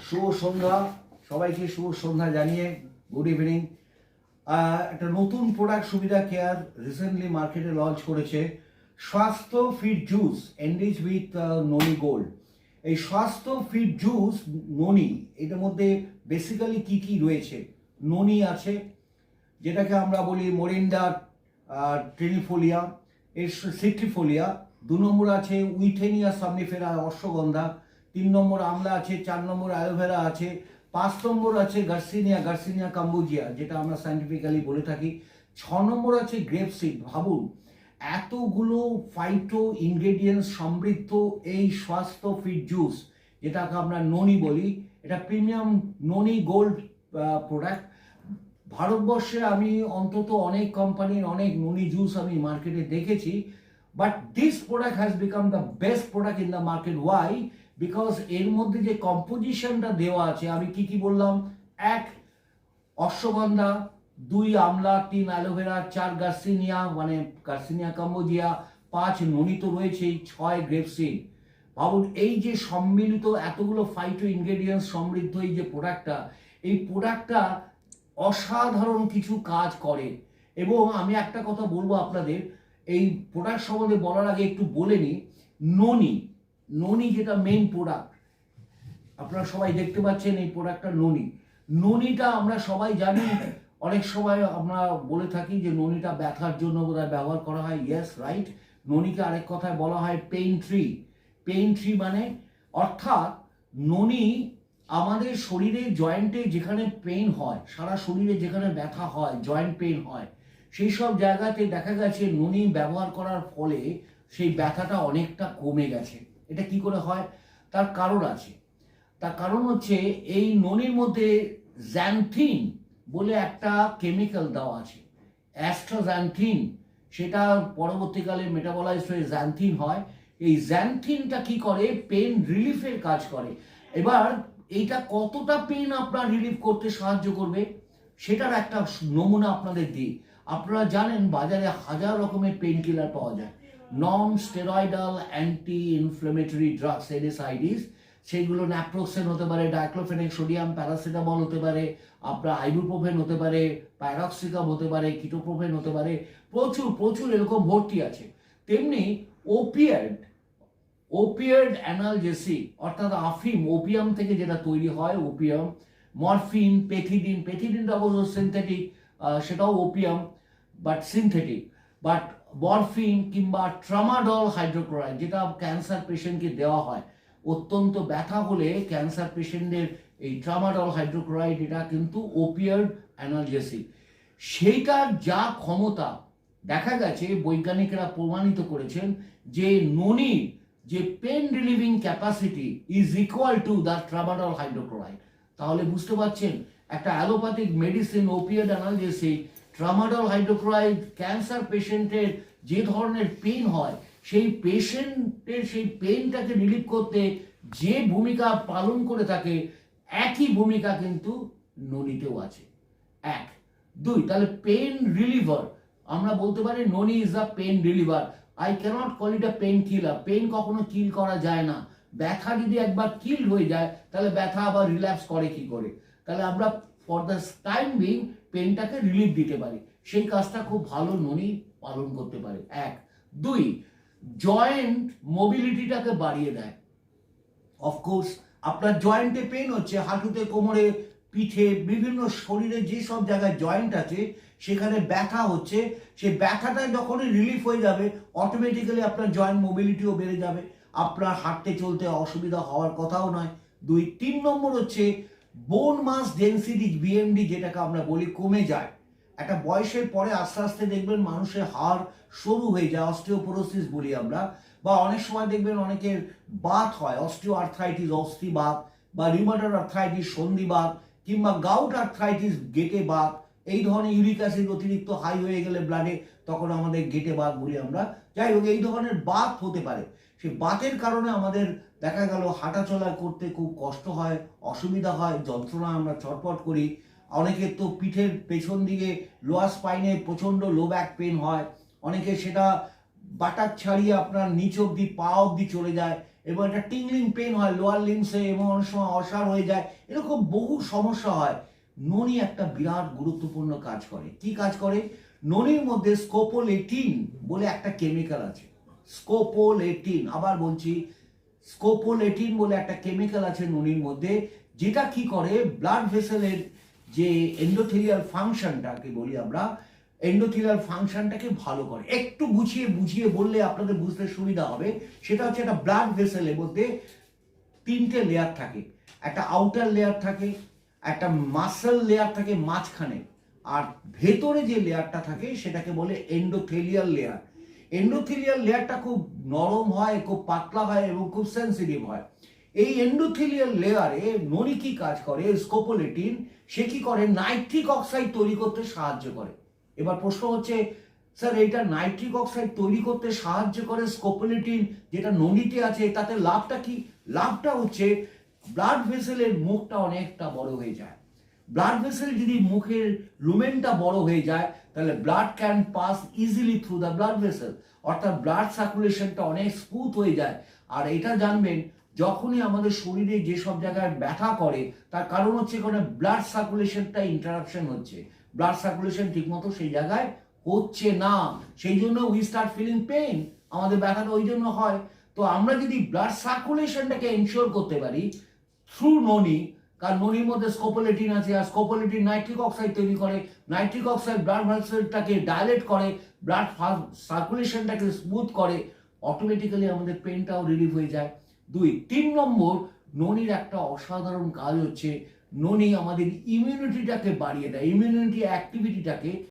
শুভ সন্ধ্যা সবাইকে, শুভ সন্ধ্যা জানিয়ে good evening. একটা নতুন প্রোডাক্ট সুবিধা কেয়ার রিসেন্টলি মার্কেটে লঞ্চ করেছে, স্বাস্থ্য fit juice enrich with Noni gold. এই স্বাস্থ্য ফিট জুস ননি, এটার মধ্যে বেসিক্যালি কি কি রয়েছে? ননি আছে, যেটাকে আমরা বলি মোরিন্ডা ট্রিনিফোলিয়া, এর সিট্রিফোলিয়া। 2 নম্বর আছে উইথেনিয়া সামনিফেরা অশ্বগন্ধা। 3 নম্বর আমলা আছে। 4 নম্বর অ্যালোভেরা আছে। 5 নম্বর আছে গার্সিনিয়া কাম্বোজিয়া, যেটা আমরা সায়েন্টিফিক্যালি বলে থাকি। 6 নম্বর আছে গ্রেপ সিড। ভাবুন, এতগুলো ফাইটো ইনগ্রেডিয়েন্টস সমৃদ্ধ এই স্বাস্থ্য ফিট জুস, যেটাকে আমরা ননি বলি, এটা প্রিমিয়াম ননি গোল্ড প্রোডাক্ট। ভারতবর্ষে আমি অন্তত অনেক কোম্পানির অনেক ননি জুস আমি মার্কেটে দেখেছি, but this product has become the best product in the market. Why? Because এর মধ্যে যে কম্পোজিশনটা দেওয়া আছে, আমি কি কি বললাম? 1 অশ্বগন্ধা, 2 আমলা, 3 অ্যালোভেরা, 4 গার্সিনিয়া কাম্বোজিয়া, 5 ননি তো রয়েছেই, 6 গ্রেপ সিড। ভাবুন, এই যে সম্মিলিত এতগুলো ফাইটো ইনগ্রেডিয়েন্টস সমৃদ্ধ এই যে প্রোডাক্টটা, এই প্রোডাক্টটা অসাধারণ কিছু কাজ করে। এবং আমি একটা কথা বলবো আপনাদের, এই প্রোডাক্ট সম্বন্ধে বলার আগে একটু বলে নিই। ননি যেটা মেইন প্রোডাক্ট, আপনারা সবাই দেখতে পাচ্ছেন এই প্রোডাক্টটা ননিটা আমরা সবাই জানি। অনেক সময় আমরা বলে থাকি যে ননিটা ব্যথার জন্য বোধহয় ব্যবহার করা হয়। Yes, right. ননিকে আরেক কথায় বলা হয় পেইন ট্রি। মানে অর্থাৎ ননি আমাদের শরীরে জয়েন্টে যেখানে পেইন হয়, সারা শরীরে যেখানে ব্যথা হয়, জয়েন্ট পেইন হয়, সেই সব জায়গাতে দেখা গেছে ননি ব্যবহার করার ফলে সেই ব্যথাটা অনেকটা কমে গেছে। এটা কি করে হয়? তার কারণ আছে। তার কারণ হচ্ছে এই ননির মধ্যে জ্যান্থিন বলে একটা কেমিক্যাল দেওয়া আছে, অ্যাস্ট্রাজ্যান্থিন। সেটা পরবর্তীকালে মেটাবলাইজ হয়ে জ্যান্থিন হয়। এই জ্যান্থিনটা কি করে? পেন রিলিফের কাজ করে। এবার এইটা কতটা পেন আপনার রিলিফ করতে সাহায্য করবে সেটার একটা নমুনা আপনাদের দিই। আপনারা জানেন বাজারে হাজার রকমের পেন কিলার পাওয়া যায়, non steroidal anti inflammatory drugs, NSAIDs. সেইগুলো ন্যাপ্রোক্সেন হতে পারে, ডাইক্লোফেনিক সোডিয়াম, প্যারাসিটামল হতে পারে, আপনার আইবুপ্রোফেন হতে পারে, প্যারক্সিকাম হতে পারে, কিটোপ্রোফেন হতে পারে, প্রচুর এরকম ভর্তি আছে। তেমনি ওপিয়েড অ্যানালজেসিক, অর্থাৎ আফিম, ওপিয়াম থেকে যেটা তৈরি হয়, ওপিয়াম, মরফিন, পেথিডিনটা অবশ্য সিনথেটিক, সেটাও opium but synthetic. But morphine কিংবা ট্রামাডল হাইড্রোক্লোরাইড, যেটা ক্যান্সার পেশেন্টকে দেওয়া হয় অত্যন্ত ব্যথা হলে, ক্যান্সার পেশেন্টদের এই ট্রামাডল হাইড্রোক্লোরাইড, এটা কিন্তু ওপিয়েড অ্যানালজেসিক। সেইটার যা ক্ষমতা দেখা গেছে, বৈজ্ঞানিকরা প্রমাণিত করেছেন যে ননির যে pain relieving capacity is equal to the tramadol hydrochloride. তাহলে বুঝতে পারছেন, একটা allopathic medicine opioid analgesic, tramadol hydrochloride, cancer পেশেন্টের যে ধরনের পেন হয়, সেই পেশেন্টের সেই পেনটাকে রিলিভ করতে যে ভূমিকা পালন করে থাকে, একই ভূমিকা কিন্তু ননিতেও আছে। 1, 2, তাহলে পেন রিলিভার, আমরা বলতে পারি noni is a pain reliever. I can't call it a pain killer. Pain কখনো কিল করা যায় না। ব্যথা যদি একবার কিল হয়ে যায়, তাহলে ব্যথা আবার রিল্যাক্স করে কি করে? তাহলে আমরা ফর দ্য টাইম বিং পেনটাকে রিলিফ দিতে পারি। সেই কাজটা খুব ভালো ননি পালন করতে পারে। 1, 2, জয়েন্ট মোবিলিটিটাকে বাড়িয়ে দেয়। অফকোর্স আপনার জয়েন্টে পেন হচ্ছে, হাঁটুতে, কোমরে, পিঠে, বিভিন্ন শরীরে যে সব জায়গায় জয়েন্ট আছে সেখানে ব্যথা হচ্ছে, সেই ব্যথাটা যখনই রিলিফ হয়ে যাবে, অটোমেটিক্যালি আপনার জয়েন্ট মোবিলিটিও বেড়ে যাবে, আপনার হাঁটতে চলতে অসুবিধা হওয়ার কথাও নয়। 2, 3 নম্বর হচ্ছে বোন মাস ডেন্সিটি, বিএমডি যেটাকে আমরা বলি, কমে যায়। একটা বয়সের পরে আস্তে আস্তে দেখবেন মানুষের হাড় সরু হয়ে যায়, অস্টিওপোরোসিস বলি আমরা। বা অনেক সময় দেখবেন অনেকের বাত হয়, অস্টিও আর্থ্রাইটিস, অস্থিবাত, বা রিউমাটয়েড আর্থ্রাইটিস, সন্ধিবাত, কিংবা গাউট আর্থ্রাইটিস, গেটে বাত। এই ধরনের ইউরিক অ্যাসিড অতিরিক্ত হাই হয়ে গেলে ব্লাডে, তখন আমাদের গেটে বাত বলি আমরা। যাই হোক, এই ধরনের বাত হতে পারে। সেই বাতের কারণে আমাদের দেখা গেল হাঁটাচলা করতে খুব কষ্ট হয়, অসুবিধা হয়, যন্ত্রণা, আমরা ছটফট করি। অনেকের তো পিঠের পেছন দিকে লোয়ার স্পাইনে প্রচণ্ড লো ব্যাক পেন হয়। অনেকে সেটা বাটার ছাড়িয়ে আপনার নিচ অব্দি, পা অব্দি চলে যায়, এবং একটা টিংলিং পেন হয় লোয়ার লিমসে, এবং অনেক সময় অসার হয়ে যায়, এরকম বহু সমস্যা হয়। ননি একটা বিরাট গুরুত্বপূর্ণ কাজ করে। কি কাজ করে? ননির মধ্যে স্কোপোলেটিন বলে একটা কেমিক্যাল আছে। স্কোপোলেটিন, আবার বলছি, স্কোপোলেটিন বলে একটা কেমিক্যাল আছে ননির মধ্যে, যেটা কি করে ব্লাড ভেসেলের যে এন্ডোথেলিয়াল ফাংশনটাকে বলি আমরা, এন্ডোথেলিয়াল ফাংশনটাকে ভালো করে। একটু বুঝিয়ে বললে আপনাদের বুঝতে সুবিধা হবে। সেটা হচ্ছে একটা ব্লাড ভেসেলের মধ্যে তিনটে লেয়ার থাকে। একটা আউটার লেয়ার থাকে, একটা মাসেল লেয়ার থাকে মাঝখানে, আর ভেতরে যে লেয়ারটা থাকে সেটাকে বলে এন্ডোথেলিয়াল লেয়ার। এন্ডোথেলিয়াল লেয়ারটা খুব নরম হয়, খুব পাতলা হয় এবং খুব সেন্সিটিভ হয়। এই এন্ডোথেলিয়াল লেয়ারে ননি কি কাজ করে? স্কোপোলেটিন, সে কি করে? নাইট্রিক অক্সাইড তৈরি করতে সাহায্য করে। এবার প্রশ্ন হচ্ছে, স্যার এইটা নাইট্রিক অক্সাইড তৈরি করতে সাহায্য করে স্কোপোলেটিন, যেটা ননিতে আছে, তাতে লাভটা কি? লাভটা হচ্ছে ব্লাড ভেসেলের মুখটা অনেকটা বড় হয়ে যায়। ব্লাড ভেসেল যদি মুখের লুমেনটা বড় হয়ে যায়, তাহলে blood can pass easily through the blood vessel, অর্থাৎ ব্লাড সার্কুলেশনটা অনেক স্মুথ হয়ে যায়। আর এটা জানবেন, যখনই আমাদের শরীরে যেসব জায়গায় ব্যথা করে, তার কারণ হচ্ছে এখানে ব্লাড সার্কুলেশনটা ইন্টারাপশন হচ্ছে, ব্লাড সার্কুলেশন ঠিকমতো সেই জায়গায় হচ্ছে না, সেই জন্য উই স্টার্ট ফিলিং পেইন। আমাদের ব্যথাটা ওই জন্য হয়। তো আমরা যদি ব্লাড সার্কুলেশনটাকে এনশিওর করতে পারি থ্রু ননি, কারণ ননির মধ্যে স্কোপোলেটিন আছে, আর স্কোপোলেটিন নাইট্রিক অক্সাইড তৈরি করে, নাইট্রিক অক্সাইড ব্লাড ভেসেলটাকে ডাইলেট করে, ব্লাড সার্কুলেশনটাকে স্মুথ করে, অটোমেটিক্যালি আমাদের পেনটাও রিলিফ হয়ে যায়। 3 নম্বর, ননির একটা অসাধারণ কাজ হচ্ছে, ননি আমাদের ইমিউনিটিটাকে বাড়িয়ে দেয়, ইমিউনিটি অ্যাক্টিভিটিটাকে